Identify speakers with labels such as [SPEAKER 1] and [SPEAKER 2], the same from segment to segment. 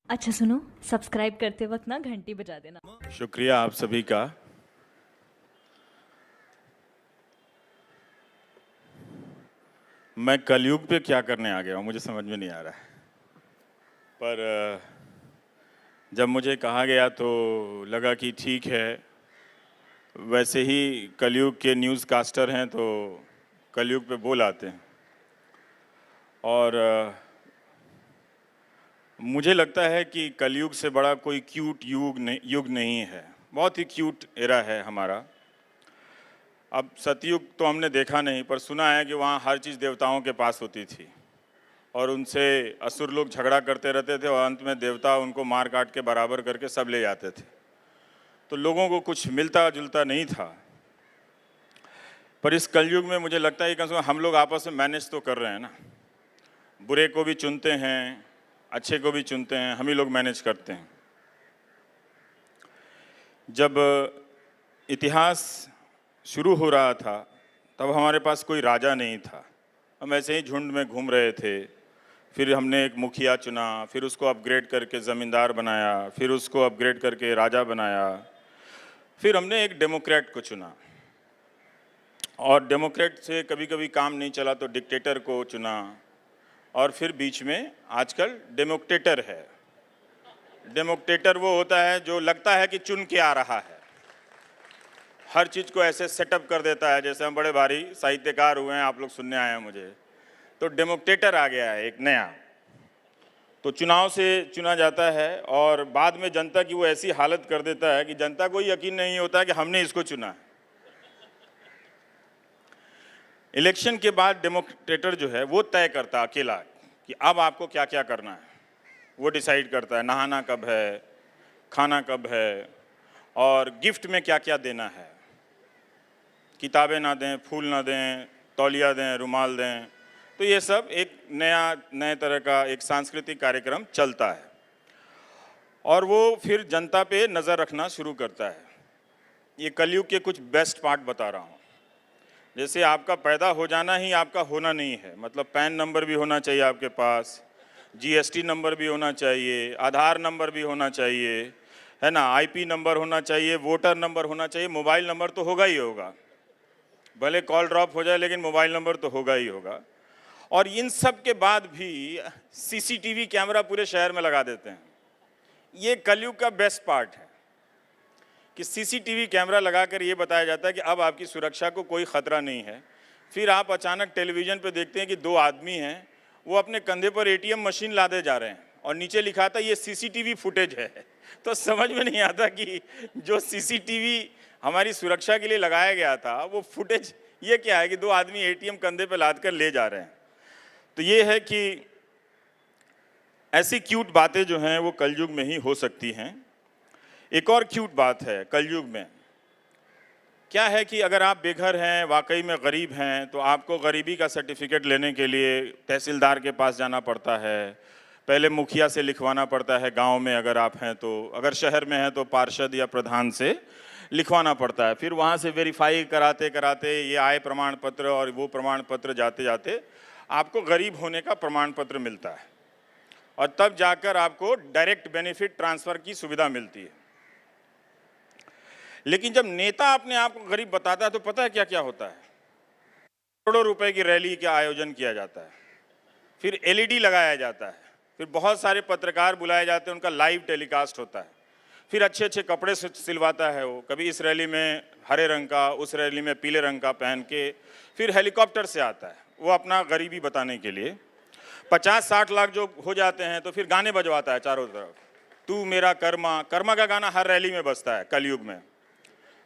[SPEAKER 1] अच्छा सुनो, सब्सक्राइब करते वक्त ना घंटी बजा देना।
[SPEAKER 2] शुक्रिया आप सभी का। मैं कलयुग पे क्या करने आ गया हूँ मुझे समझ में नहीं आ रहा है, पर जब मुझे कहा गया तो लगा कि ठीक है। वैसे ही कलयुग के न्यूज़ कास्टर हैं तो कलयुग पे बोल आते हैं और मुझे लगता है कि कलयुग से बड़ा कोई क्यूट युग नहीं है। बहुत ही क्यूट एरा है हमारा। अब सतयुग तो हमने देखा नहीं, पर सुना है कि वहाँ हर चीज़ देवताओं के पास होती थी और उनसे असुर लोग झगड़ा करते रहते थे और अंत में देवता उनको मार काट के बराबर करके सब ले जाते थे। तो लोगों को कुछ मिलता जुलता नहीं था। पर इस कलयुग में मुझे लगता है कि कम से कम हम लोग आपस में मैनेज तो कर रहे हैं ना। बुरे को भी चुनते हैं, अच्छे को भी चुनते हैं, हम ही लोग मैनेज करते हैं। जब इतिहास शुरू हो रहा था तब हमारे पास कोई राजा नहीं था। हम ऐसे ही झुंड में घूम रहे थे। फिर हमने एक मुखिया चुना, फिर उसको अपग्रेड करके ज़मींदार बनाया, फिर उसको अपग्रेड करके राजा बनाया, फिर हमने एक डेमोक्रेट को चुना और डेमोक्रेट से कभी कभी काम नहीं चला तो डिक्टेटर को चुना और फिर बीच में आजकल डेमोक्रेटर है। डेमोक्रेटर वो होता है जो लगता है कि चुन के आ रहा है, हर चीज़ को ऐसे सेटअप कर देता है जैसे हम बड़े भारी साहित्यकार हुए हैं, आप लोग सुनने आए हैं मुझे। तो डेमोक्रेटर आ गया है एक नया। तो चुनाव से चुना जाता है और बाद में जनता की वो ऐसी हालत कर देता है कि जनता को यकीन नहीं होता है कि हमने इसको चुना है। इलेक्शन के बाद डेमोक्रेटर जो है वो तय करता है अकेला कि अब आपको क्या क्या करना है। वो डिसाइड करता है नहाना कब है, खाना कब है और गिफ्ट में क्या क्या देना है। किताबें ना दें, फूल ना दें, तौलिया दें, रुमाल दें। तो ये सब एक नए तरह का एक सांस्कृतिक कार्यक्रम चलता है और वो फिर जनता पे नज़र रखना शुरू करता है। ये कलयुग के कुछ बेस्ट पार्ट बता रहा हूँ। जैसे आपका पैदा हो जाना ही आपका होना नहीं है, मतलब पैन नंबर भी होना चाहिए आपके पास, जीएसटी नंबर भी होना चाहिए, आधार नंबर भी होना चाहिए, है ना, आईपी नंबर होना चाहिए, वोटर नंबर होना चाहिए, मोबाइल नंबर तो होगा ही होगा। भले कॉल ड्रॉप हो जाए लेकिन मोबाइल नंबर तो होगा ही होगा। और इन सब के बाद भी सीसीटीवी कैमरा पूरे शहर में लगा देते हैं। ये कलयुग का बेस्ट पार्ट है कि सीसीटीवी कैमरा लगाकर ये बताया जाता है कि अब आपकी सुरक्षा को कोई खतरा नहीं है। फिर आप अचानक टेलीविज़न पे देखते हैं कि दो आदमी हैं, वो अपने कंधे पर एटीएम मशीन लादे जा रहे हैं और नीचे लिखा था ये सीसीटीवी फुटेज है। तो समझ में नहीं आता कि जो सीसीटीवी हमारी सुरक्षा के लिए लगाया गया था वो फुटेज ये क्या है कि दो आदमी एटीएम कंधे पे लाद कर ले जा रहे हैं। तो ये है कि ऐसी क्यूट बातें जो हैं वो कलयुग में ही हो सकती हैं। एक और क्यूट बात है कलयुग में, क्या है कि अगर आप बेघर हैं, वाकई में गरीब हैं, तो आपको गरीबी का सर्टिफिकेट लेने के लिए तहसीलदार के पास जाना पड़ता है, पहले मुखिया से लिखवाना पड़ता है गांव में अगर आप हैं तो, अगर शहर में हैं तो पार्षद या प्रधान से लिखवाना पड़ता है। फिर वहाँ से वेरीफाई कराते कराते ये आय प्रमाण पत्र और वो प्रमाण पत्र जाते जाते आपको गरीब होने का प्रमाण पत्र मिलता है और तब जाकर आपको डायरेक्ट बेनिफिट ट्रांसफ़र की सुविधा मिलती है। लेकिन जब नेता अपने आप को गरीब बताता है तो पता है क्या क्या होता है? करोड़ों रुपए की रैली का आयोजन किया जाता है, फिर एलईडी लगाया जाता है, फिर बहुत सारे पत्रकार बुलाए जाते हैं, उनका लाइव टेलीकास्ट होता है, फिर अच्छे अच्छे कपड़े सिलवाता है वो, कभी इस रैली में हरे रंग का, उस रैली में पीले रंग का पहन के, फिर हेलीकॉप्टर से आता है वो अपना गरीबी बताने के लिए। 50-60 लाख जो हो जाते हैं तो फिर गाने बजवाता है चारों तरफ, तू मेरा कर्मा। कर्मा का गाना हर रैली में बजता है कलयुग में।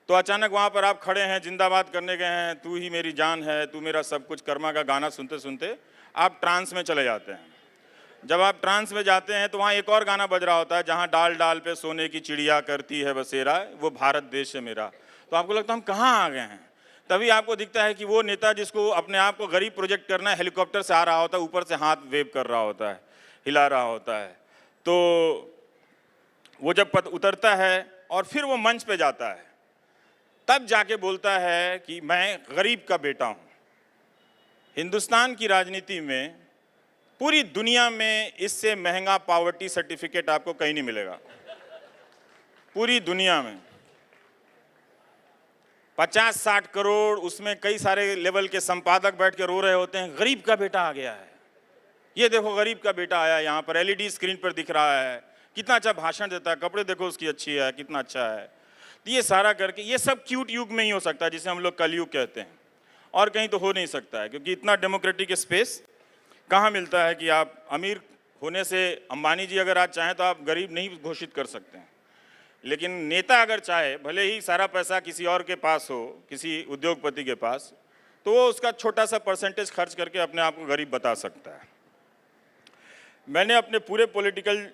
[SPEAKER 2] तो अचानक वहाँ पर आप खड़े हैं, जिंदाबाद करने गए हैं, तू ही मेरी जान है, तू मेरा सब कुछ, कर्मा का गाना सुनते सुनते आप ट्रांस में चले जाते हैं। जब आप ट्रांस में जाते हैं तो वहाँ एक और गाना बज रहा होता है, जहाँ डाल डाल पे सोने की चिड़िया करती है बसेरा, वो भारत देश है मेरा। तो आपको लगता है हम कहाँ आ गए हैं। तभी आपको दिखता है कि वो नेता जिसको अपने आप को गरीब प्रोजेक्ट करना है, हेलीकॉप्टर से आ रहा होता है, ऊपर से हाथ वेव कर रहा होता है, हिला रहा होता है। तो वो जब उतरता है और फिर वो मंच पे जाता है, तब जाके बोलता है कि मैं गरीब का बेटा हूँ। हिंदुस्तान की राजनीति में पूरी दुनिया में इससे महंगा पॉवर्टी सर्टिफिकेट आपको कहीं नहीं मिलेगा, पूरी दुनिया में। 50-60 करोड़, उसमें कई सारे लेवल के संपादक बैठ के रो रहे होते हैं, गरीब का बेटा आ गया है, ये देखो गरीब का बेटा आया, यहाँ पर एलईडी स्क्रीन पर दिख रहा है, कितना अच्छा भाषण देता है, कपड़े देखो उसकी अच्छी है, कितना अच्छा है। तो ये सारा करके, ये सब क्यूट युग में ही हो सकता है जिसे हम लोग कलयुग कहते हैं, और कहीं तो हो नहीं सकता है, क्योंकि इतना डेमोक्रेटिक स्पेस कहाँ मिलता है कि आप अमीर होने से, अंबानी जी अगर आज चाहें तो आप गरीब नहीं घोषित कर सकते हैं, लेकिन नेता अगर चाहे, भले ही सारा पैसा किसी और के पास हो, किसी उद्योगपति के पास, तो वो उसका छोटा सा परसेंटेज खर्च करके अपने आप को गरीब बता सकता है। मैंने अपने पूरे पॉलिटिकल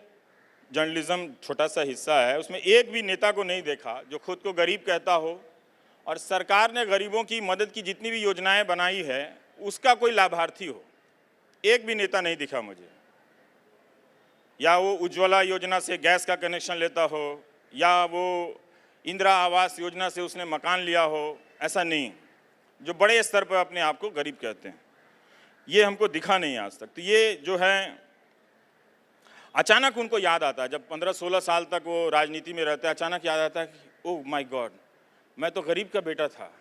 [SPEAKER 2] जर्नलिज्म, छोटा सा हिस्सा है, उसमें एक भी नेता को नहीं देखा जो खुद को गरीब कहता हो, और सरकार ने गरीबों की मदद की जितनी भी योजनाएं बनाई है उसका कोई लाभार्थी हो, एक भी नेता नहीं दिखा मुझे। या वो उज्ज्वला योजना से गैस का कनेक्शन लेता हो, या वो इंदिरा आवास योजना से उसने मकान लिया हो, ऐसा नहीं। जो बड़े स्तर पर अपने आप को गरीब कहते हैं, ये हमको दिखा नहीं आज तक। तो ये जो है, अचानक उनको याद आता है, जब 15-16 साल तक वो राजनीति में रहते हैं, अचानक याद आता है कि ओह माय गॉड, मैं तो गरीब का बेटा था,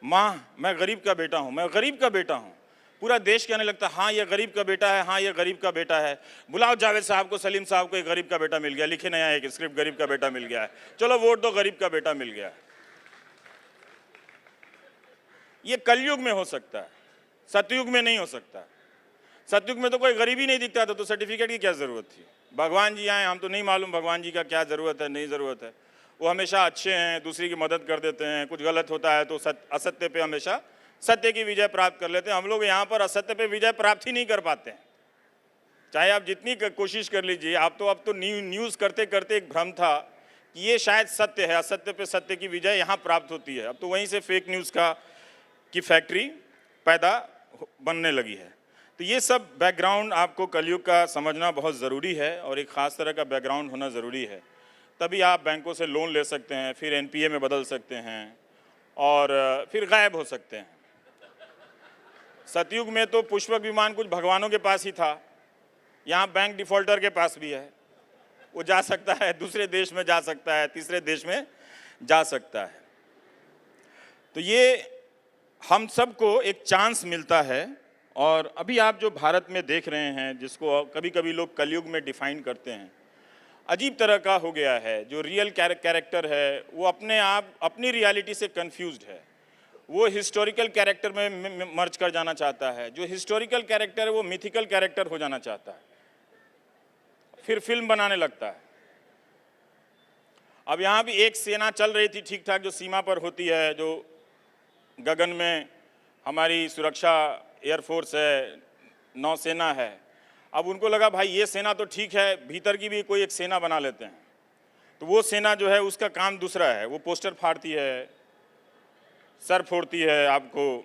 [SPEAKER 2] माँ मैं गरीब का बेटा हूँ, मैं गरीब का बेटा हूँ। पूरा देश कहने लगता, हाँ ये गरीब का बेटा है, हाँ ये गरीब का बेटा है, बुलाओ जावेद साहब को, सलीम साहब को, एक गरीब का बेटा मिल गया, लिखे नया एक स्क्रिप्ट, गरीब का बेटा मिल गया है, चलो वोट दो, गरीब का बेटा मिल गया है। ये कलयुग में हो सकता है, सतयुग में नहीं हो सकता। सतयुग में तो कोई गरीबी नहीं दिखता था, तो सर्टिफिकेट की क्या ज़रूरत थी। भगवान जी आए, हम तो नहीं मालूम भगवान जी का क्या ज़रूरत है, नहीं ज़रूरत है। वो हमेशा अच्छे हैं, दूसरी की मदद कर देते हैं, कुछ गलत होता है तो असत्य पे हमेशा सत्य की विजय प्राप्त कर लेते हैं। हम लोग यहाँ पर असत्य पे विजय प्राप्त ही नहीं कर पाते हैं, चाहे आप जितनी कोशिश कर लीजिए। अब तो न्यूज़ करते करते एक भ्रम था कि ये शायद सत्य है, असत्य पे सत्य की विजय यहाँ प्राप्त होती है। अब तो वहीं से फेक न्यूज़ की फैक्ट्री पैदा बनने लगी है। तो ये सब बैकग्राउंड आपको कलयुग का समझना बहुत ज़रूरी है, और एक ख़ास तरह का बैकग्राउंड होना ज़रूरी है, तभी आप बैंकों से लोन ले सकते हैं, फिर एनपीए में बदल सकते हैं, और फिर गायब हो सकते हैं। सतयुग में तो पुष्पक विमान कुछ भगवानों के पास ही था, यहाँ बैंक डिफ़ॉल्टर के पास भी है, वो जा सकता है, दूसरे देश में जा सकता है, तीसरे देश में जा सकता है। तो ये हम सबको एक चांस मिलता है। और अभी आप जो भारत में देख रहे हैं, जिसको कभी कभी लोग कलयुग में डिफाइन करते हैं, अजीब तरह का हो गया है। जो रियल कैरेक्टर है वो अपने आप अपनी रियलिटी से कंफ्यूज्ड है, वो हिस्टोरिकल कैरेक्टर में मर्ज कर जाना चाहता है। जो हिस्टोरिकल कैरेक्टर है वो मिथिकल कैरेक्टर हो जाना चाहता है, फिर फिल्म बनाने लगता है। अब यहाँ भी एक सेना चल रही थी ठीक ठाक, जो सीमा पर होती है, जो गगन में हमारी सुरक्षा, एयरफोर्स है, नौसेना है। अब उनको लगा भाई ये सेना तो ठीक है, भीतर की भी कोई एक सेना बना लेते हैं। तो वो सेना जो है उसका काम दूसरा है, वो पोस्टर फाड़ती है, सर फोड़ती है, आपको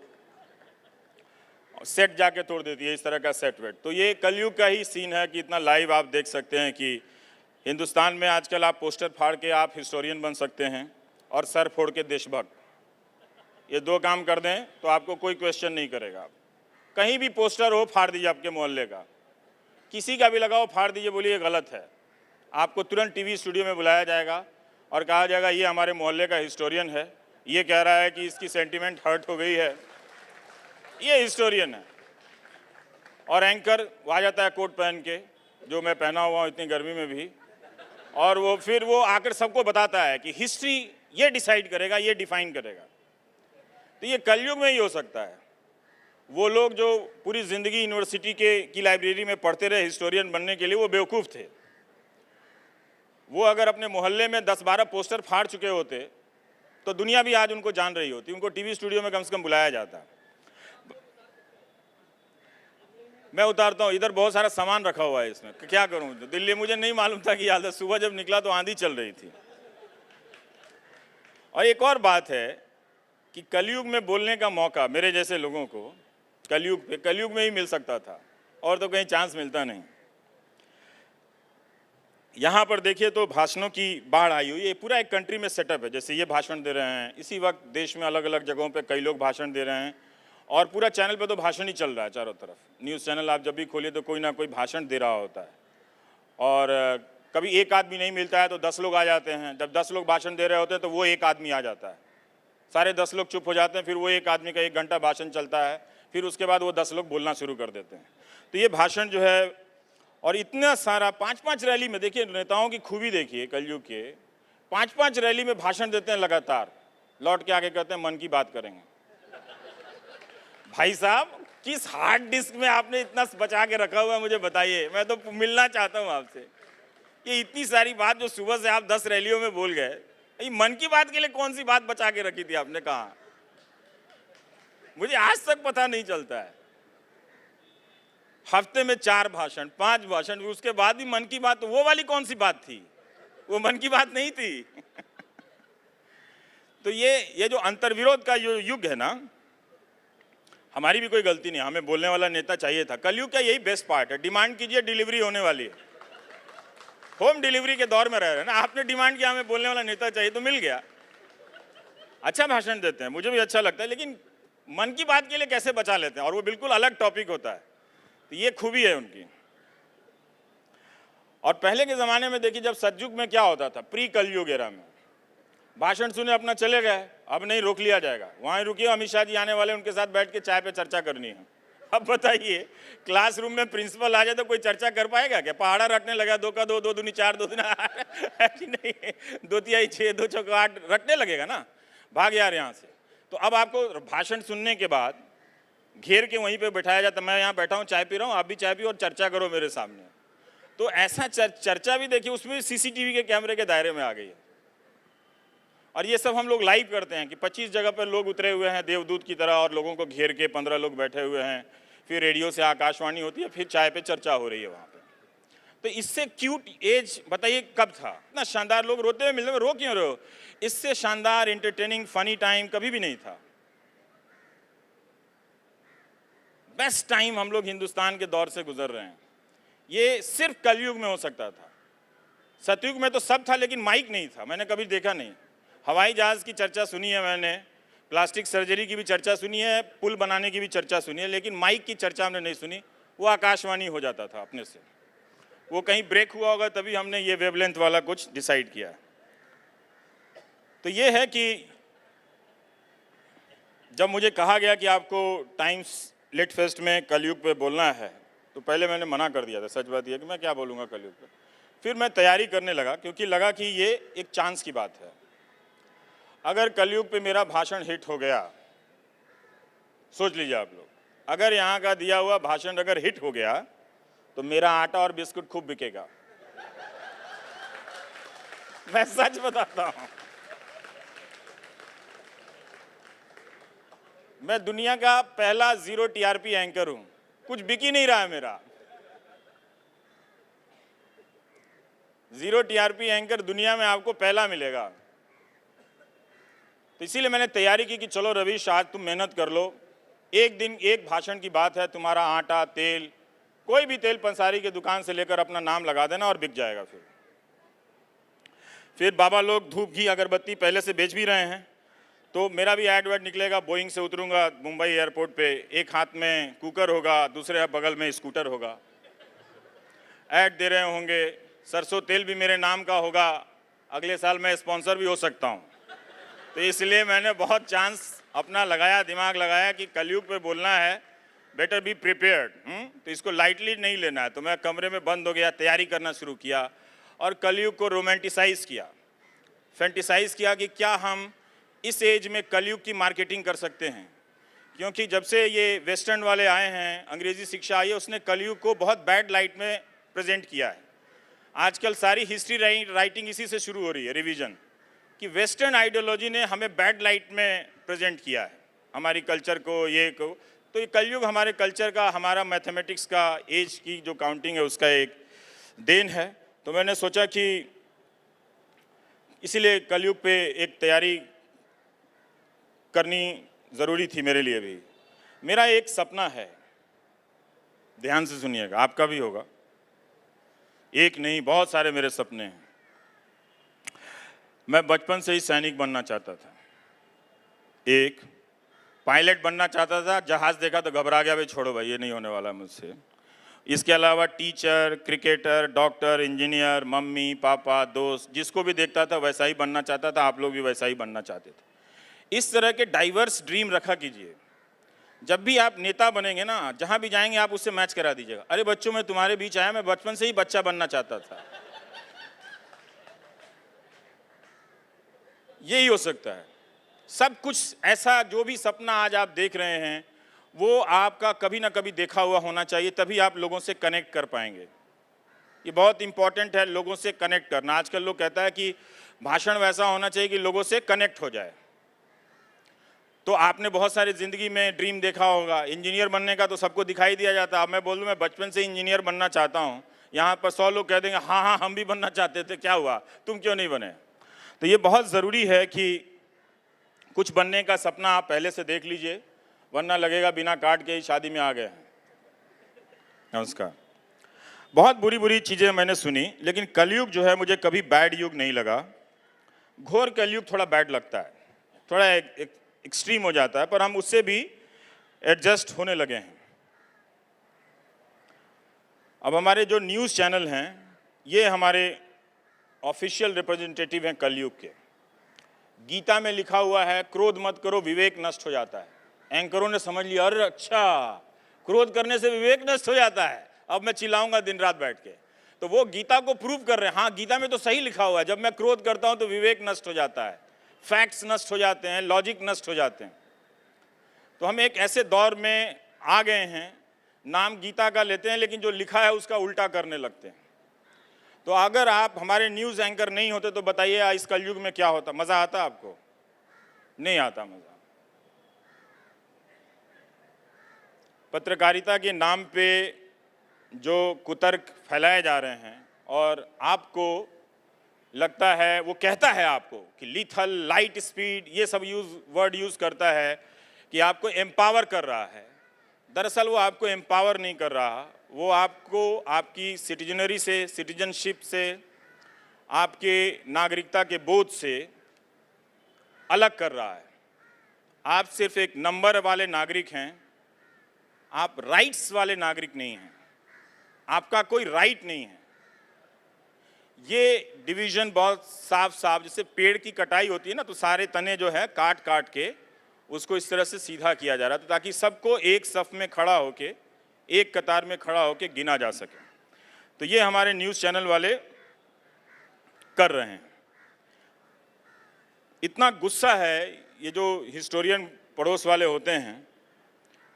[SPEAKER 2] सेट जाके तोड़ देती है, इस तरह का सेट वेट। तो ये कलयुग का ही सीन है कि इतना लाइव आप देख सकते हैं कि हिंदुस्तान में आजकल आप पोस्टर फाड़ के आप हिस्टोरियन बन सकते हैं, और सर फोड़ के देशभक्त। ये दो काम कर दें तो आपको कोई क्वेश्चन नहीं करेगा। कहीं भी पोस्टर हो फाड़ दीजिए, आपके मोहल्ले का किसी का भी लगाओ फाड़ दीजिए, बोलिए गलत है, आपको तुरंत टीवी स्टूडियो में बुलाया जाएगा और कहा जाएगा ये हमारे मोहल्ले का हिस्टोरियन है, ये कह रहा है कि इसकी सेंटिमेंट हर्ट हो गई है, ये हिस्टोरियन है। और एंकर आ जाता है कोट पहन के, जो मैं पहना हुआ हूँ इतनी गर्मी में भी, और वो फिर वो आकर सबको बताता है कि हिस्ट्री ये डिसाइड करेगा, ये डिफाइन करेगा। तो ये कलयुग में ही हो सकता है। वो लोग जो पूरी ज़िंदगी यूनिवर्सिटी की लाइब्रेरी में पढ़ते रहे हिस्टोरियन बनने के लिए, वो बेवकूफ़ थे। वो अगर अपने मोहल्ले में 10-12 पोस्टर फाड़ चुके होते तो दुनिया भी आज उनको जान रही होती, उनको टीवी स्टूडियो में कम से कम बुलाया जाता। मैं उतारता हूँ, इधर बहुत सारा सामान रखा हुआ है, इसमें क्या करूँ। दिल्ली मुझे नहीं मालूम था कि हालत, सुबह जब निकला तो आंधी चल रही थी। और एक और बात है कि कलयुग में बोलने का मौका मेरे जैसे लोगों को कलयुग में ही मिल सकता था, और तो कहीं चांस मिलता नहीं। यहाँ पर देखिए तो भाषणों की बाढ़ आई हुई है, पूरा एक कंट्री में सेटअप है। जैसे ये भाषण दे रहे हैं, इसी वक्त देश में अलग अलग जगहों पे कई लोग भाषण दे रहे हैं, और पूरा चैनल पे तो भाषण ही चल रहा है चारों तरफ। न्यूज़ चैनल आप जब भी खोलिए तो कोई ना कोई भाषण दे रहा होता है, और कभी एक आदमी नहीं मिलता है तो 10 लोग आ जाते हैं। जब 10 लोग भाषण दे रहे होते हैं तो वो एक आदमी आ जाता है, सारे 10 लोग चुप हो जाते हैं, फिर वो एक आदमी का 1 घंटा भाषण चलता है, फिर उसके बाद वो 10 लोग बोलना शुरू कर देते हैं। तो ये भाषण जो है, और इतना सारा 5-5 रैली में, देखिए नेताओं की खूबी देखिए कलयुग के, 5-5 रैली में भाषण देते हैं लगातार, लौट के आगे कहते हैं मन की बात करेंगे। भाई साहब, किस हार्ड डिस्क में आपने इतना बचा के रखा हुआ है मुझे बताइए, मैं तो मिलना चाहता हूं आपसे। ये इतनी सारी बात जो सुबह से आप 10 रैलियों में बोल गए, ये मन की बात के लिए कौन सी बात बचा के रखी थी आपने? कहा, मुझे आज तक पता नहीं चलता है। हफ्ते में 4 भाषण, 5 भाषण, उसके बाद भी मन की बात, तो वो वाली कौन सी बात थी? वो मन की बात नहीं थी। तो ये जो अंतर्विरोध का युग है ना, हमारी भी कोई गलती नहीं, हमें बोलने वाला नेता चाहिए था। कलयुग का यही बेस्ट पार्ट है, डिमांड कीजिए, डिलीवरी होने वाली है। होम डिलीवरी के दौर में रह रहे हैं ना, आपने डिमांड किया हमें बोलने वाला नेता चाहिए तो मिल गया। अच्छा भाषण देते हैं, मुझे भी अच्छा लगता है, लेकिन मन की बात के लिए कैसे बचा लेते हैं, और वो बिल्कुल अलग टॉपिक होता है। तो ये खूबी है उनकी। और पहले के ज़माने में देखिए, जब सतयुग में क्या होता था, प्री कलयुग एरा में, भाषण सुने अपना चले गए, अब नहीं रोक लिया जाएगा, वहाँ रुकिए, अमित शाह जी आने वाले, उनके साथ बैठ के चाय पे चर्चा करनी है। अब बताइए, क्लासरूम में प्रिंसिपल आ जाए तो कोई चर्चा कर पाएगा क्या? पहाड़ा रटने लगा, 2 का 2, 2 दूनी 4, 2 दूनी 8 कि नहीं, 2 तिहाई 6, 2 चौका 8 रटने लगेगा ना, भाग यार यहाँ से। तो अब आपको भाषण सुनने के बाद घेर के वहीं पे बैठाया जाता, मैं यहाँ बैठा हूँ, चाय पी रहा हूँ, आप भी चाय पियो और चर्चा करो मेरे सामने। तो ऐसा चर्चा भी देखिए, उसमें सीसीटीवी के कैमरे के दायरे में आ गई है। और ये सब हम लोग लाइव करते हैं कि 25 जगह पर लोग उतरे हुए हैं देवदूत की तरह, और लोगों को घेर के 15 लोग बैठे हुए हैं, फिर रेडियो से आकाशवाणी होती है, फिर चाय पे चर्चा हो रही है वहाँ पे। तो इससे क्यूट एज बताइए कब था? इतना शानदार, लोग रोते हुए मिलने में, रो क्यों रहे हो? इससे शानदार, एंटरटेनिंग, फनी टाइम कभी भी नहीं था। बेस्ट टाइम हम लोग हिंदुस्तान के दौर से गुजर रहे हैं। ये सिर्फ कलयुग में हो सकता था। सतयुग में तो सब था, लेकिन माइक नहीं था, मैंने कभी देखा नहीं। हवाई जहाज़ की चर्चा सुनी है मैंने, प्लास्टिक सर्जरी की भी चर्चा सुनी है, पुल बनाने की भी चर्चा सुनी है, लेकिन माइक की चर्चा हमने नहीं सुनी। वो आकाशवाणी हो जाता था अपने से, वो कहीं ब्रेक हुआ होगा तभी हमने ये वेवलेंथ वाला कुछ डिसाइड किया। तो ये है कि जब मुझे कहा गया कि आपको टाइम्स लिट फेस्ट में कलयुग पे बोलना है, तो पहले मैंने मना कर दिया था। सच बात यह कि मैं क्या बोलूँगा कलयुग पे। फिर मैं तैयारी करने लगा, क्योंकि लगा कि ये एक चांस की बात है। अगर कलयुग पे मेरा भाषण हिट हो गया, सोच लीजिए आप लोग, अगर यहाँ का दिया हुआ भाषण अगर हिट हो गया तो मेरा आटा और बिस्कुट खूब बिकेगा। मैं सच बताता हूँ, मैं दुनिया का पहला 0 टीआरपी एंकर हूं, कुछ बिक ही नहीं रहा है मेरा। 0 टीआरपी एंकर दुनिया में आपको पहला मिलेगा। तो इसीलिए मैंने तैयारी की कि चलो रवीश, आज तुम मेहनत कर लो, एक दिन एक भाषण की बात है, तुम्हारा आटा, तेल, कोई भी तेल पंसारी के दुकान से लेकर अपना नाम लगा देना और बिक जाएगा। फिर बाबा लोग धूप घी अगरबत्ती पहले से बेच भी रहे हैं, तो मेरा भी ऐड वैड निकलेगा। बोइंग से उतरूंगा मुंबई एयरपोर्ट पे, एक हाथ में कुकर होगा, दूसरे बगल में स्कूटर होगा, ऐड दे रहे होंगे, सरसों तेल भी मेरे नाम का होगा, अगले साल मैं स्पॉन्सर भी हो सकता हूँ। तो इसलिए मैंने बहुत चांस अपना लगाया, दिमाग लगाया कि कलयुग पे बोलना है, बेटर बी प्रिपेयर्ड। तो इसको लाइटली नहीं लेना है। तो मैं कमरे में बंद हो गया, तैयारी करना शुरू किया और कलयुग को रोमांटिसाइज किया, फैंटिसाइज किया कि क्या हम इस एज में कलयुग की मार्केटिंग कर सकते हैं। क्योंकि जब से ये वेस्टर्न वाले आए हैं, अंग्रेजी शिक्षा आई है, उसने कलयुग को बहुत बैड लाइट में प्रेजेंट किया है। आजकल सारी हिस्ट्री राइटिंग इसी से शुरू हो रही है, रिवीजन, कि वेस्टर्न आइडियोलॉजी ने हमें बैड लाइट में प्रेजेंट किया है, हमारी कल्चर को, ये को। तो ये कलयुग हमारे कल्चर का, हमारा मैथमेटिक्स का, एज की जो काउंटिंग है उसका एक देन है। तो मैंने सोचा कि इसीलिए कलयुग पे एक तैयारी करनी ज़रूरी थी मेरे लिए भी। मेरा एक सपना है, ध्यान से सुनिएगा, आपका भी होगा, एक नहीं बहुत सारे मेरे सपने हैं। मैं बचपन से ही सैनिक बनना चाहता था। एक, पायलट बनना चाहता था, जहाज़ देखा तो घबरा गया, भाई छोड़ो भाई ये नहीं होने वाला मुझसे। इसके अलावा teacher, cricketer, doctor, engineer, mummy papa, दोस्त, जिसको भी देखता था वैसा ही बनना चाहता था। आप लोग भी वैसा ही बनना चाहते थे। इस तरह के डाइवर्स ड्रीम रखा कीजिए। जब भी आप नेता बनेंगे ना, जहाँ भी जाएंगे आप उससे मैच करा दीजिएगा। अरे बच्चों, मैं तुम्हारे बीच आया, मैं बचपन से ही बच्चा बनना चाहता था। यही हो सकता है। सब कुछ ऐसा, जो भी सपना आज आप देख रहे हैं वो आपका कभी ना कभी देखा हुआ होना चाहिए, तभी आप लोगों से कनेक्ट कर पाएंगे। ये बहुत इंपॉर्टेंट है, लोगों से कनेक्ट करना। आजकल लोग कहता है कि भाषण वैसा होना चाहिए कि लोगों से कनेक्ट हो जाए। तो आपने बहुत सारे ज़िंदगी में ड्रीम देखा होगा। इंजीनियर बनने का तो सबको दिखाई दिया जाता है। अब मैं बोलूँ मैं बचपन से इंजीनियर बनना चाहता हूँ, यहाँ पर 100 लोग कह देंगे हाँ हाँ हम भी बनना चाहते थे, क्या हुआ, तुम क्यों नहीं बने। तो ये बहुत ज़रूरी है कि कुछ बनने का सपना आप पहले से देख लीजिए, वरना लगेगा बिना कार्ड के ही शादी में आ गए हैं। नमस्कार। बहुत बुरी बुरी चीज़ें मैंने सुनी, लेकिन कलयुग जो है मुझे कभी बैड युग नहीं लगा। घोर कलयुग थोड़ा बैड लगता है, थोड़ा एक्सट्रीम हो जाता है, पर हम उससे भी एडजस्ट होने लगे हैं। अब हमारे जो न्यूज़ चैनल हैं ये हमारे ऑफिशियल रिप्रेजेंटेटिव हैं कलयुग के। गीता में लिखा हुआ है क्रोध मत करो विवेक नष्ट हो जाता है। एंकरों ने समझ लिया, अरे अच्छा क्रोध करने से विवेक नष्ट हो जाता है, अब मैं चिल्लाऊंगा दिन रात बैठ के। तो वो गीता को प्रूव कर रहे हैं, हाँ गीता में तो सही लिखा हुआ है, जब मैं क्रोध करता हूं तो विवेक नष्ट हो जाता है, फैक्ट्स नष्ट हो जाते हैं, लॉजिक नष्ट हो जाते हैं। तो हम एक ऐसे दौर में आ गए हैं, नाम गीता का लेते हैं लेकिन जो लिखा है उसका उल्टा करने लगते हैं। तो अगर आप हमारे न्यूज़ एंकर नहीं होते तो बताइए इस कलयुग में क्या होता, मज़ा आता आपको? नहीं आता मज़ा। पत्रकारिता के नाम पे जो कुतर्क फैलाए जा रहे हैं और आपको लगता है, वो कहता है आपको कि लीथल, लाइट स्पीड, ये सब वर्ड यूज़ करता है कि आपको एम्पावर कर रहा है। दरअसल वो आपको एम्पावर नहीं कर रहा, वो आपको आपकी सिटीजनरी से, सिटीजनशिप से, आपके नागरिकता के बोध से अलग कर रहा है। आप सिर्फ एक नंबर वाले नागरिक हैं, आप राइट्स वाले नागरिक नहीं हैं। आपका कोई राइट नहीं है। ये डिवीज़न बहुत साफ साफ, जैसे पेड़ की कटाई होती है ना, तो सारे तने जो है काट काट के उसको इस तरह से सीधा किया जा रहा था ताकि सबको एक सफ में खड़ा होके, एक कतार में खड़ा होके गिना जा सके। तो ये हमारे न्यूज़ चैनल वाले कर रहे हैं। इतना गुस्सा है, ये जो हिस्टोरियन पड़ोस वाले होते हैं,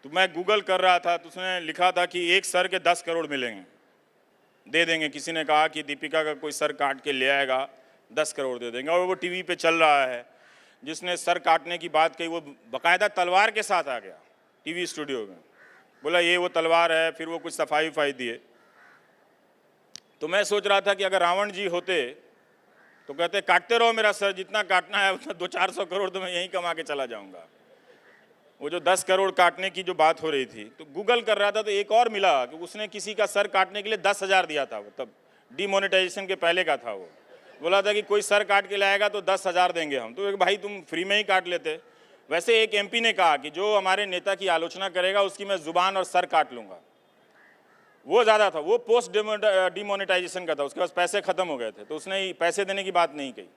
[SPEAKER 2] तो मैं गूगल कर रहा था तो उसने लिखा था कि एक सर के 10 करोड़ मिलेंगे, दे देंगे। किसी ने कहा कि दीपिका का कोई सर काट के ले आएगा 10 करोड़ दे देंगे, और वो टीवी पे चल रहा है। जिसने सर काटने की बात कही वो बाकायदा तलवार के साथ आ गया टीवी स्टूडियो में, बोला ये वो तलवार है, फिर वो कुछ सफाई वफाई दिए। तो मैं सोच रहा था कि अगर रावण जी होते तो कहते काटते रहो मेरा सर, जितना काटना है उतना 200-400 करोड़ तो मैं यहीं कमा के चला जाऊंगा। वो जो 10 करोड़ काटने की जो बात हो रही थी, तो गूगल कर रहा था तो एक और मिला कि उसने किसी का सर काटने के लिए 10,000 दिया था। वो तब डिमोनेटाइजेशन के पहले का था। वो बोला था कि कोई सर काट के लाएगा तो 10,000 देंगे हम। तो भाई तुम फ्री में ही काट लेते। वैसे एक एमपी ने कहा कि जो हमारे नेता की आलोचना करेगा उसकी मैं जुबान और सर काट लूंगा। वो ज़्यादा था, वो पोस्ट डिमोनेटाइजेशन का था, उसके पास पैसे खत्म हो गए थे, तो उसने पैसे देने की बात नहीं कही।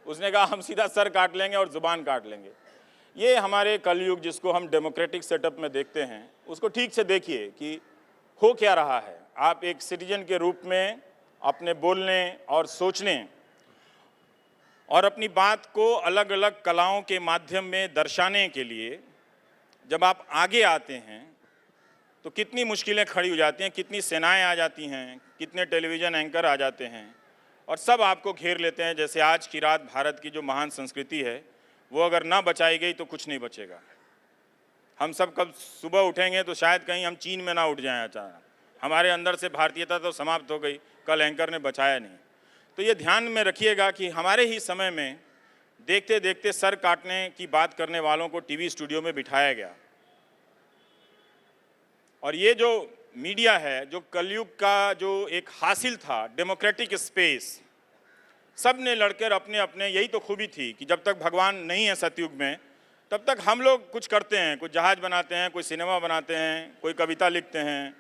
[SPEAKER 2] उसने कहा हम सीधा सर काट लेंगे और जुबान काट लेंगे। ये हमारे कलयुग जिसको हम डेमोक्रेटिक सेटअप में देखते हैं, उसको ठीक से देखिए कि हो क्या रहा है। आप एक सिटीजन के रूप में अपने बोलने और सोचने और अपनी बात को अलग अलग कलाओं के माध्यम में दर्शाने के लिए जब आप आगे आते हैं तो कितनी मुश्किलें खड़ी हो जाती हैं, कितनी सेनाएं आ जाती हैं, कितने टेलीविज़न एंकर आ जाते हैं और सब आपको घेर लेते हैं। जैसे आज की रात भारत की जो महान संस्कृति है वो अगर ना बचाई गई तो कुछ नहीं बचेगा। हम सब कब सुबह उठेंगे तो शायद कहीं हम चीन में ना उठ जाएं अचानक, हमारे अंदर से भारतीयता तो समाप्त हो गई, कल एंकर ने बचाया नहीं। तो ये ध्यान में रखिएगा कि हमारे ही समय में देखते देखते सर काटने की बात करने वालों को टीवी स्टूडियो में बिठाया गया। और ये जो मीडिया है, जो कलयुग का जो एक हासिल था डेमोक्रेटिक स्पेस, सब ने लड़कर अपने अपने, यही तो खूबी थी कि जब तक भगवान नहीं है सतयुग में तब तक हम लोग कुछ करते हैं, कुछ जहाज बनाते हैं, कोई सिनेमा बनाते हैं, कोई कविता लिखते हैं,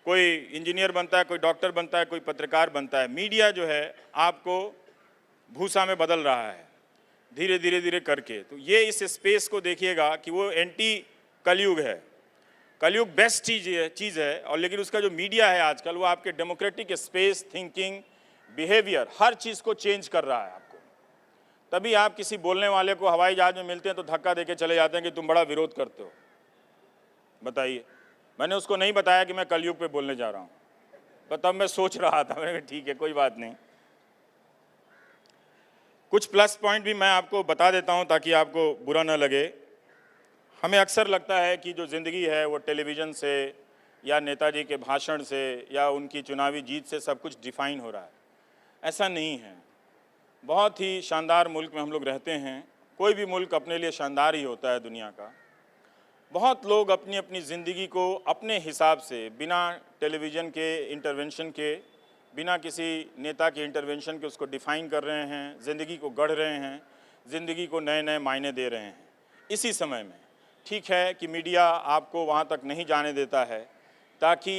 [SPEAKER 2] कोई इंजीनियर बनता है, कोई डॉक्टर बनता है, कोई पत्रकार बनता है। मीडिया जो है आपको भूसा में बदल रहा है धीरे धीरे धीरे करके। तो ये इस स्पेस को देखिएगा कि वो एंटी कलयुग है। कलयुग बेस्ट चीज़ है और लेकिन उसका जो मीडिया है आजकल वो आपके डेमोक्रेटिक स्पेस, थिंकिंग, बिहेवियर, हर चीज़ को चेंज कर रहा है आपको। तभी आप किसी बोलने वाले को हवाई जहाज में मिलते हैं तो धक्का देके चले जाते हैं कि तुम बड़ा विरोध करते हो। बताइए, मैंने उसको नहीं बताया कि मैं कलयुग पे बोलने जा रहा हूँ, पर तब मैं सोच रहा था, मैंने कहा ठीक है कोई बात नहीं। कुछ प्लस पॉइंट भी मैं आपको बता देता हूँ ताकि आपको बुरा ना लगे। हमें अक्सर लगता है कि जो ज़िंदगी है वो टेलीविज़न से या नेताजी के भाषण से या उनकी चुनावी जीत से सब कुछ डिफाइन हो रहा है। ऐसा नहीं है। बहुत ही शानदार मुल्क में हम लोग रहते हैं। कोई भी मुल्क अपने लिए शानदार ही होता है दुनिया का। बहुत लोग अपनी अपनी ज़िंदगी को अपने हिसाब से, बिना टेलीविज़न के इंटरवेंशन के, बिना किसी नेता के इंटरवेंशन के उसको डिफ़ाइन कर रहे हैं, ज़िंदगी को गढ़ रहे हैं, ज़िंदगी को नए नए मायने दे रहे हैं। इसी समय में ठीक है कि मीडिया आपको वहाँ तक नहीं जाने देता है ताकि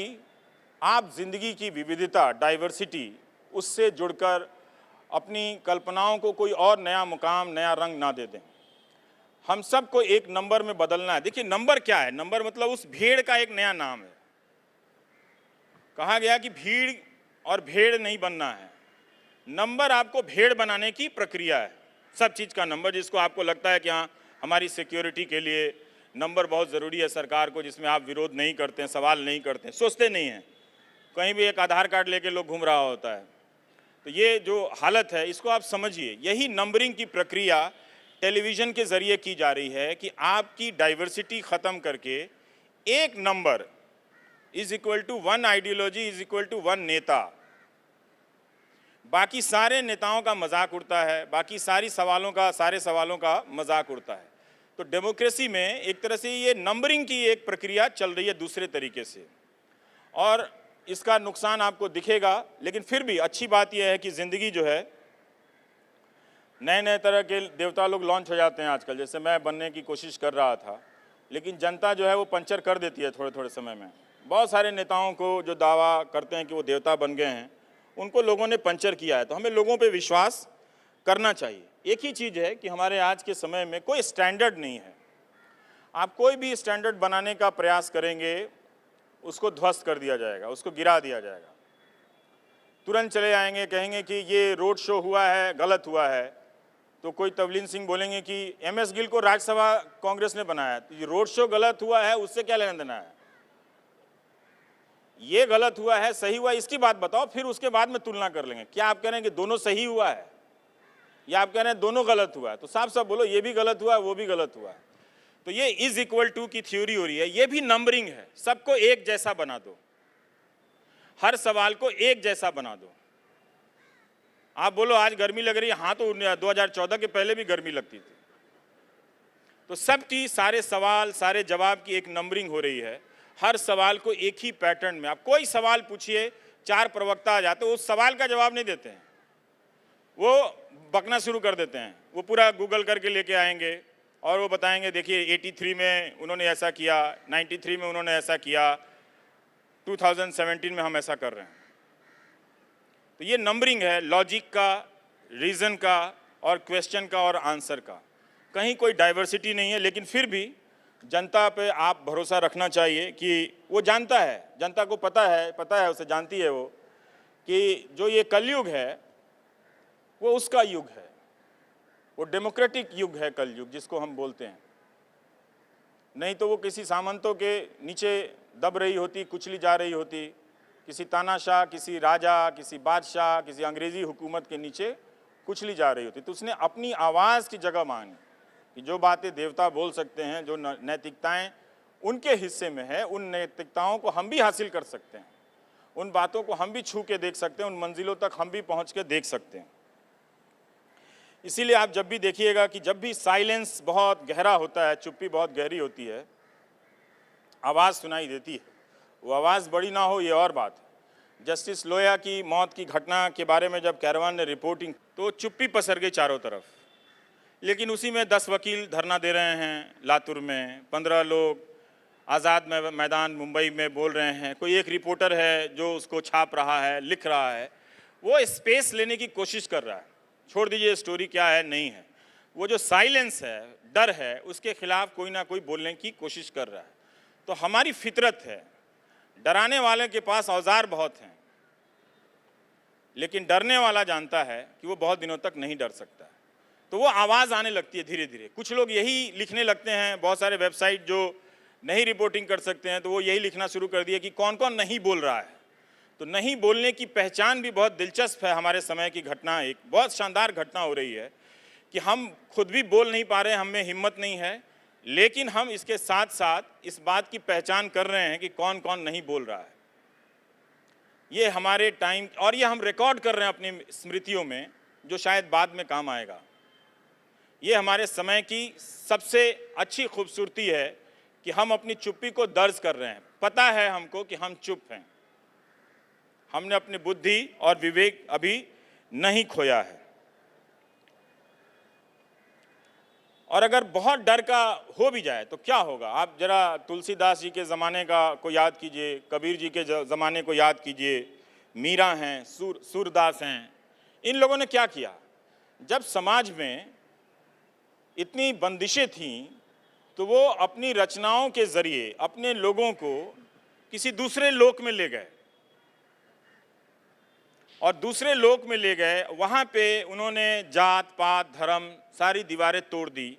[SPEAKER 2] आप ज़िंदगी की विविधता, डाइवर्सिटी, उससे जुड़कर अपनी कल्पनाओं को कोई और नया मुकाम, नया रंग ना दे दें। हम सबको एक नंबर में बदलना है। देखिए नंबर क्या है? नंबर मतलब उस भेड़ का एक नया नाम है। कहा गया कि भीड़ और भेड़ नहीं बनना है, नंबर आपको भेड़ बनाने की प्रक्रिया है। सब चीज़ का नंबर, जिसको आपको लगता है कि हाँ हमारी सिक्योरिटी के लिए नंबर बहुत ज़रूरी है सरकार को, जिसमें आप विरोध नहीं करते हैं, सवाल नहीं करते हैं, सोचते नहीं हैं। कहीं भी एक आधार कार्ड लेके लोग घूम रहा होता है। तो ये जो हालत है इसको आप समझिए। यही नंबरिंग की प्रक्रिया टेलीविज़न के ज़रिए की जा रही है कि आपकी डाइवर्सिटी ख़त्म करके एक number is equal to one ideology is equal to one नेता। बाकी सारे नेताओं का मजाक उड़ता है, बाकी सारे सवालों का मजाक उड़ता है। तो डेमोक्रेसी में एक तरह से ये नंबरिंग की एक प्रक्रिया चल रही है दूसरे तरीके से, और इसका नुकसान आपको दिखेगा। लेकिन फिर भी अच्छी बात यह है कि ज़िंदगी जो है, नए नए तरह के देवता लोग लॉन्च हो जाते हैं आजकल। जैसे मैं बनने की कोशिश कर रहा था, लेकिन जनता जो है वो पंचर कर देती है थोड़े थोड़े समय में। बहुत सारे नेताओं को जो दावा करते हैं कि वो देवता बन गए हैं, उनको लोगों ने पंचर किया है। तो हमें लोगों पे विश्वास करना चाहिए। एक ही चीज़ है कि हमारे आज के समय में कोई स्टैंडर्ड नहीं है। आप कोई भी स्टैंडर्ड बनाने का प्रयास करेंगे, उसको ध्वस्त कर दिया जाएगा, उसको गिरा दिया जाएगा। तुरंत चले आएंगे, कहेंगे कि ये रोड शो हुआ है, गलत हुआ है। तो कोई तवलीन सिंह बोलेंगे कि एमएस गिल को राज्यसभा कांग्रेस ने बनाया, तो ये रोड शो गलत हुआ है, उससे क्या लेना देना है? ये गलत हुआ है, सही हुआ, इसकी बात बताओ, फिर उसके बाद में तुलना कर लेंगे। क्या आप कह रहे हैं कि दोनों सही हुआ है, या आप कह रहे हैं दोनों गलत हुआ है? तो साफ साफ बोलो, ये भी गलत हुआ है, वो भी गलत हुआ है। तो ये इज इक्वल टू की थ्योरी हो रही है। ये भी नंबरिंग है। सबको एक जैसा बना दो, हर सवाल को एक जैसा बना दो। आप बोलो आज गर्मी लग रही है, हाँ तो 2014 के पहले भी गर्मी लगती थी। तो सबकी सारे सवाल, सारे जवाब की एक नंबरिंग हो रही है। हर सवाल को एक ही पैटर्न में, आप कोई सवाल पूछिए, 4 प्रवक्ता आ जाते, उस सवाल का जवाब नहीं देते हैं, वो बकना शुरू कर देते हैं। वो पूरा गूगल करके लेके आएंगे और वो बताएंगे देखिए 83 में उन्होंने ऐसा किया, 93 में उन्होंने ऐसा किया, 2017 में हम ऐसा कर रहे हैं। तो ये नंबरिंग है, लॉजिक का, रीज़न का और क्वेश्चन का और आंसर का। कहीं कोई डाइवर्सिटी नहीं है। लेकिन फिर भी जनता पे आप भरोसा रखना चाहिए कि वो जानता है, जनता को पता है, उसे जानती है वो कि जो ये कलयुग है वो उसका युग है, वो डेमोक्रेटिक युग है कलयुग जिसको हम बोलते हैं। नहीं तो वो किसी सामंतों के नीचे दब रही होती, कुचली जा रही होती, किसी तानाशाह, किसी राजा, किसी बादशाह, किसी अंग्रेज़ी हुकूमत के नीचे कुचली जा रही होती। तो उसने अपनी आवाज़ की जगह मांगी कि जो बातें देवता बोल सकते हैं, जो नैतिकताएं उनके हिस्से में है, उन नैतिकताओं को हम भी हासिल कर सकते हैं, उन बातों को हम भी छू के देख सकते हैं, उन मंजिलों तक हम भी पहुंच के देख सकते हैं। इसीलिए आप जब भी देखिएगा कि जब भी साइलेंस बहुत गहरा होता है, चुप्पी बहुत गहरी होती है, आवाज़ सुनाई देती है। वो आवाज़ बड़ी ना हो ये और बात है। जस्टिस लोया की मौत की घटना के बारे में जब कैरवान ने रिपोर्टिंग, तो चुप्पी पसर गई चारों तरफ। लेकिन उसी में 10 वकील धरना दे रहे हैं लातूर में, 15 लोग आज़ाद मैदान मुंबई में बोल रहे हैं, कोई एक रिपोर्टर है जो उसको छाप रहा है, लिख रहा है, वो स्पेस लेने की कोशिश कर रहा है। छोड़ दीजिए स्टोरी क्या है नहीं है, वो जो साइलेंस है, डर है, उसके खिलाफ कोई ना कोई बोलने की कोशिश कर रहा है। तो हमारी फितरत है, डराने वाले के पास औजार बहुत हैं, लेकिन डरने वाला जानता है कि वो बहुत दिनों तक नहीं डर सकता। तो वो आवाज़ आने लगती है धीरे धीरे। कुछ लोग यही लिखने लगते हैं, बहुत सारे वेबसाइट जो नहीं रिपोर्टिंग कर सकते हैं तो वो यही लिखना शुरू कर दिया कि कौन कौन नहीं बोल रहा है। तो नहीं बोलने की पहचान भी बहुत दिलचस्प है। हमारे समय की घटना, एक बहुत शानदार घटना हो रही है कि हम खुद भी बोल नहीं पा रहे हैं, हम में हिम्मत नहीं है, लेकिन हम इसके साथ साथ इस बात की पहचान कर रहे हैं कि कौन कौन नहीं बोल रहा है। ये हमारे टाइम, और ये हम रिकॉर्ड कर रहे हैं अपनी स्मृतियों में, जो शायद बाद में काम आएगा। ये हमारे समय की सबसे अच्छी खूबसूरती है कि हम अपनी चुप्पी को दर्ज कर रहे हैं। पता है हमको कि हम चुप हैं, हमने अपनी बुद्धि और विवेक अभी नहीं खोया है। और अगर बहुत डर का हो भी जाए तो क्या होगा? आप जरा तुलसीदास जी के ज़माने का को याद कीजिए, कबीर जी के ज़माने को याद कीजिए, मीरा हैं, सूरदास हैं। इन लोगों ने क्या किया? जब समाज में इतनी बंदिशें थीं तो वो अपनी रचनाओं के ज़रिए अपने लोगों को किसी दूसरे लोक में ले गए, और दूसरे लोक में ले गए। वहाँ पे उन्होंने जात पात धर्म सारी दीवारें तोड़ दी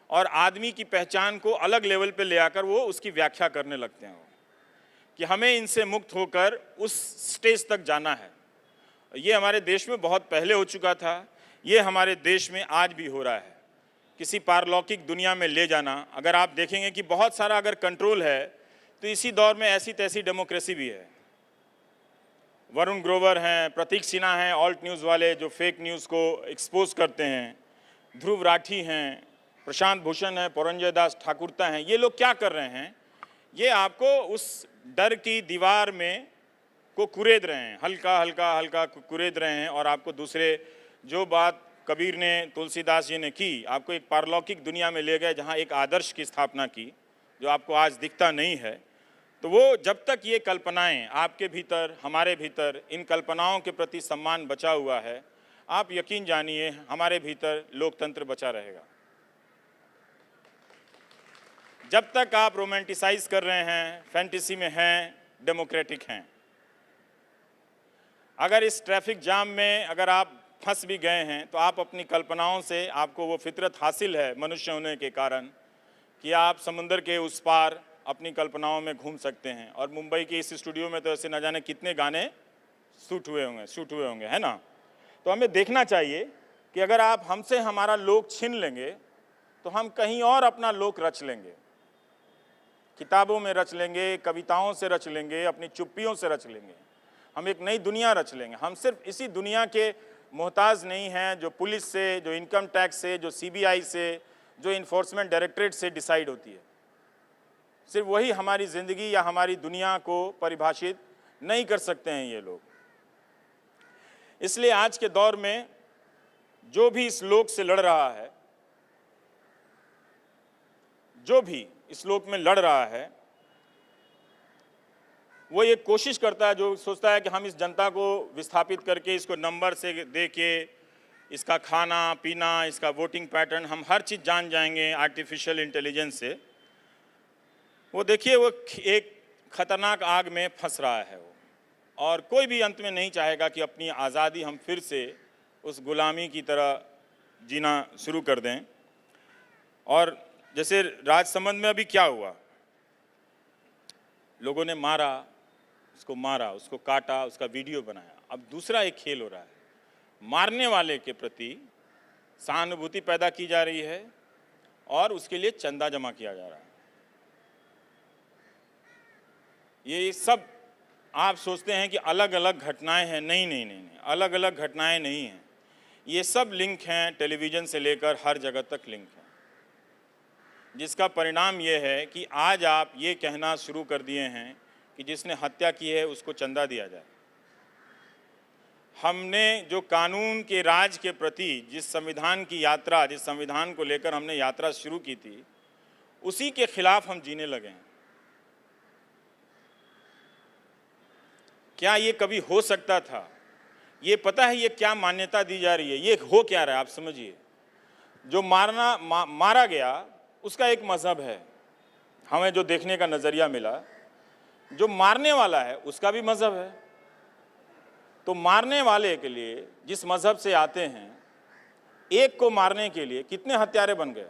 [SPEAKER 2] और आदमी की पहचान को अलग लेवल पे ले आकर वो उसकी व्याख्या करने लगते हैं कि हमें इनसे मुक्त होकर उस स्टेज तक जाना है। ये हमारे देश में बहुत पहले हो चुका था, ये हमारे देश में आज भी हो रहा है। किसी पारलौकिक दुनिया में ले जाना, अगर आप देखेंगे कि बहुत सारा अगर कंट्रोल है तो इसी दौर में ऐसी तैसी डेमोक्रेसी भी है। वरुण ग्रोवर हैं, प्रतीक सिन्हा हैं, ऑल्ट न्यूज़ वाले जो फेक न्यूज़ को एक्सपोज करते हैं, ध्रुव राठी हैं, प्रशांत भूषण हैं, पुरंजय दास ठाकुरता हैं। ये लोग क्या कर रहे हैं? ये आपको उस डर की दीवार में को कुरेद रहे हैं, हल्का हल्का हल्का कुरेद रहे हैं, और आपको दूसरे, जो बात कबीर ने, तुलसीदास जी ने की, आपको एक पारलौकिक दुनिया में ले गए जहाँ एक आदर्श की स्थापना की जो आपको आज दिखता नहीं है। तो वो जब तक ये कल्पनाएं आपके भीतर, हमारे भीतर, इन कल्पनाओं के प्रति सम्मान बचा हुआ है, आप यकीन जानिए हमारे भीतर लोकतंत्र बचा रहेगा। जब तक आप रोमांटिसाइज कर रहे हैं, फैंटेसी में हैं, डेमोक्रेटिक हैं। अगर इस ट्रैफिक जाम में अगर आप फंस भी गए हैं तो आप अपनी कल्पनाओं से, आपको वो फितरत हासिल है मनुष्य होने के कारण कि आप समुंदर के उस पार अपनी कल्पनाओं में घूम सकते हैं। और मुंबई के इस स्टूडियो में तो ऐसे न जाने कितने गाने शूट हुए होंगे, है ना? तो हमें देखना चाहिए कि अगर आप हमसे हमारा लोक छीन लेंगे तो हम कहीं और अपना लोक रच लेंगे, किताबों में रच लेंगे, कविताओं से रच लेंगे, अपनी चुप्पियों से रच लेंगे, हम एक नई दुनिया रच लेंगे। हम सिर्फ इसी दुनिया के मोहताज नहीं हैं जो पुलिस से, जो इनकम टैक्स से, जो सीबीआई से, जो इन्फोर्समेंट डायरेक्टरेट से डिसाइड होती है। सिर्फ वही हमारी ज़िंदगी या हमारी दुनिया को परिभाषित नहीं कर सकते हैं ये लोग। इसलिए आज के दौर में जो भी इस लोक से लड़ रहा है, जो भी इस लोक में लड़ रहा है, वो ये कोशिश करता है, जो सोचता है कि हम इस जनता को विस्थापित करके, इसको नंबर से दे के, इसका खाना पीना, इसका वोटिंग पैटर्न, हम हर चीज़ जान जाएंगे आर्टिफिशियल इंटेलिजेंस से। वो देखिए, वो एक खतरनाक आग में फंस रहा है वो, और कोई भी अंत में नहीं चाहेगा कि अपनी आज़ादी हम फिर से उस गुलामी की तरह जीना शुरू कर दें। और जैसे राजसमंद में अभी क्या हुआ, लोगों ने मारा, उसको काटा, उसका वीडियो बनाया। अब दूसरा एक खेल हो रहा है, मारने वाले के प्रति सहानुभूति पैदा की जा रही है और उसके लिए चंदा जमा किया जा रहा है। ये सब आप सोचते हैं कि अलग अलग घटनाएं हैं, नहीं, अलग अलग घटनाएं नहीं हैं। ये सब लिंक हैं, टेलीविज़न से लेकर हर जगह तक लिंक हैं, जिसका परिणाम ये है कि आज आप ये कहना शुरू कर दिए हैं कि जिसने हत्या की है उसको चंदा दिया जाए। हमने जो कानून के राज के प्रति जिस संविधान की यात्रा, जिस संविधान को लेकर हमने यात्रा शुरू की थी, उसी के खिलाफ हम जीने लगे हैं। क्या ये कभी हो सकता था? ये पता है ये क्या मान्यता दी जा रही है? ये हो क्या रहा है? आप समझिए, जो मारा गया उसका एक मजहब है, हमें जो देखने का नज़रिया मिला। जो मारने वाला है उसका भी मजहब है। तो मारने वाले के लिए जिस मजहब से आते हैं, एक को मारने के लिए कितने हत्यारे बन गए?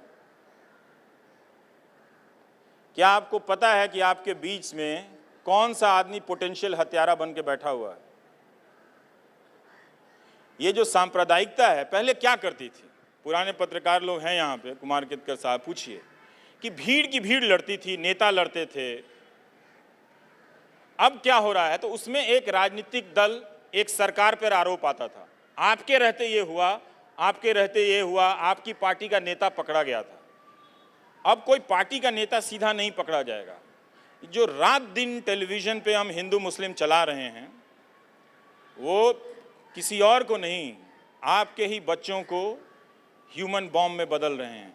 [SPEAKER 2] क्या आपको पता है कि आपके बीच में कौन सा आदमी पोटेंशियल हत्यारा बन के बैठा हुआ है? ये जो सांप्रदायिकता है पहले क्या करती थी? पुराने पत्रकार लोग हैं यहाँ पे, कुमार केतकर साहब, पूछिए कि भीड़ की भीड़ लड़ती थी, नेता लड़ते थे। अब क्या हो रहा है? तो उसमें एक राजनीतिक दल, एक सरकार पर आरोप आता था, आपके रहते ये हुआ, आपके रहते ये हुआ, आपकी पार्टी का नेता पकड़ा गया था। अब कोई पार्टी का नेता सीधा नहीं पकड़ा जाएगा। जो रात दिन टेलीविजन पे हम हिंदू मुस्लिम चला रहे हैं, वो किसी और को नहीं, आपके ही बच्चों को ह्यूमन बॉम्ब में बदल रहे हैं।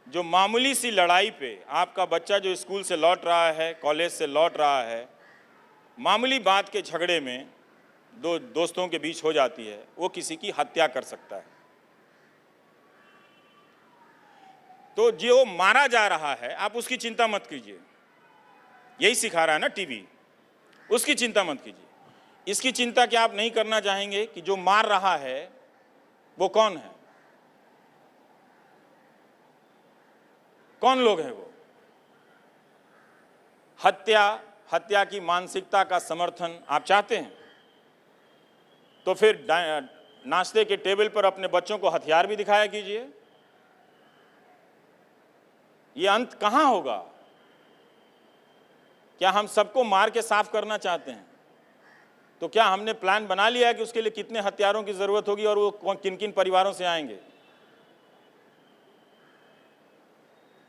[SPEAKER 2] जो मामूली सी लड़ाई पे आपका बच्चा जो स्कूल से लौट रहा है, कॉलेज से लौट रहा है, मामूली बात के झगड़े में दो दोस्तों के बीच हो जाती है, वो किसी की हत्या कर सकता है। तो जो मारा जा रहा है आप उसकी चिंता मत कीजिए, यही सिखा रहा है ना टीवी, उसकी चिंता मत कीजिए। इसकी चिंता क्या आप नहीं करना चाहेंगे कि जो मार रहा है वो कौन है? कौन लोग हैं वो? हत्या की मानसिकता का समर्थन आप चाहते हैं? तो फिर नाश्ते के टेबल पर अपने बच्चों को हथियार भी दिखाया कीजिए। ये अंत कहां होगा? क्या हम सबको मार के साफ करना चाहते हैं? तो क्या हमने प्लान बना लिया है कि उसके लिए कितने हथियारों की जरूरत होगी और वो किन किन परिवारों से आएंगे?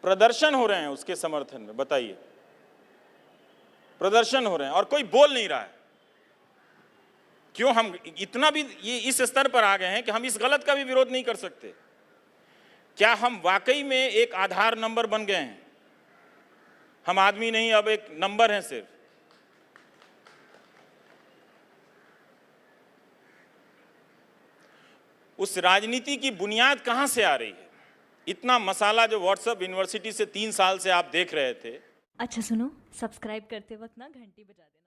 [SPEAKER 2] प्रदर्शन हो रहे हैं उसके समर्थन में, बताइए, प्रदर्शन हो रहे हैं और कोई बोल नहीं रहा है। क्यों? हम इतना भी ये इस स्तर पर आ गए हैं कि हम इस गलत का भी विरोध नहीं कर सकते। क्या हम वाकई में एक आधार नंबर बन गए हैं? हम आदमी नहीं, अब एक नंबर है सिर्फ। उस राजनीति की बुनियाद कहां से आ रही है? इतना मसाला जो व्हाट्सएप यूनिवर्सिटी से 3 साल से आप देख रहे थे।
[SPEAKER 1] अच्छा सुनो, सब्सक्राइब करते वक्त ना घंटी बजा देना।